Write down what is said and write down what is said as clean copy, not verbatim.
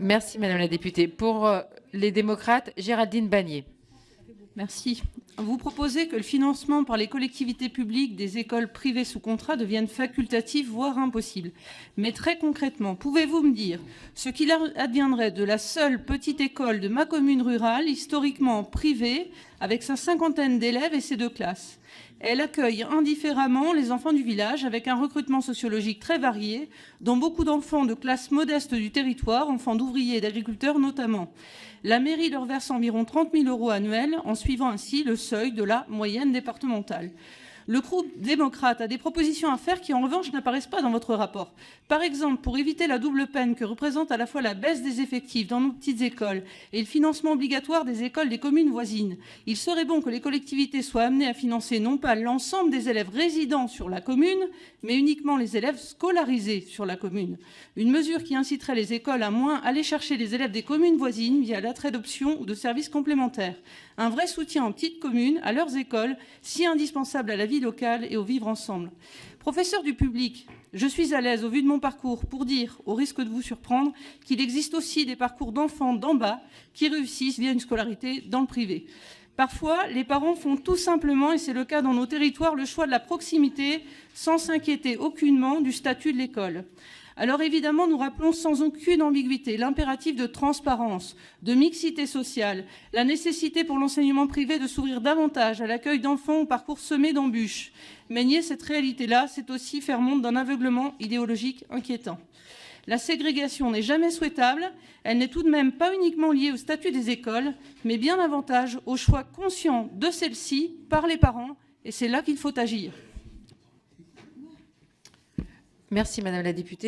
Merci, Madame la députée. Pour les démocrates, Géraldine Bannier. Merci. Vous proposez que le financement par les collectivités publiques des écoles privées sous contrat devienne facultatif, voire impossible. Mais très concrètement, pouvez-vous me dire ce qu'il adviendrait de la seule petite école de ma commune rurale, historiquement privée, avec sa 50aine d'élèves et ses 2 classes? Elle accueille indifféremment les enfants du village avec un recrutement sociologique très varié, dont beaucoup d'enfants de classes modestes du territoire, enfants d'ouvriers et d'agriculteurs notamment. La mairie leur verse environ 30 000 € annuels en suivant ainsi le seuil de la moyenne départementale. Le groupe démocrate a des propositions à faire qui, en revanche, n'apparaissent pas dans votre rapport. Par exemple, pour éviter la double peine que représente à la fois la baisse des effectifs dans nos petites écoles et le financement obligatoire des écoles des communes voisines, il serait bon que les collectivités soient amenées à financer non pas l'ensemble des élèves résidant sur la commune, mais uniquement les élèves scolarisés sur la commune. Une mesure qui inciterait les écoles à moins aller chercher les élèves des communes voisines via l'attrait d'options ou de services complémentaires. Un vrai soutien aux petites communes, à leurs écoles, si indispensable à la vie locale et au vivre ensemble. Professeur du public, je suis à l'aise au vu de mon parcours pour dire, au risque de vous surprendre, qu'il existe aussi des parcours d'enfants d'en bas qui réussissent via une scolarité dans le privé. Parfois, les parents font tout simplement, et c'est le cas dans nos territoires, le choix de la proximité sans s'inquiéter aucunement du statut de l'école. Alors évidemment, nous rappelons sans aucune ambiguïté l'impératif de transparence, de mixité sociale, la nécessité pour l'enseignement privé de s'ouvrir davantage à l'accueil d'enfants au parcours semé d'embûches. Mais nier cette réalité-là, c'est aussi faire montre d'un aveuglement idéologique inquiétant. La ségrégation n'est jamais souhaitable, elle n'est tout de même pas uniquement liée au statut des écoles, mais bien davantage au choix conscient de celle-ci par les parents, et c'est là qu'il faut agir. Merci, Madame la députée.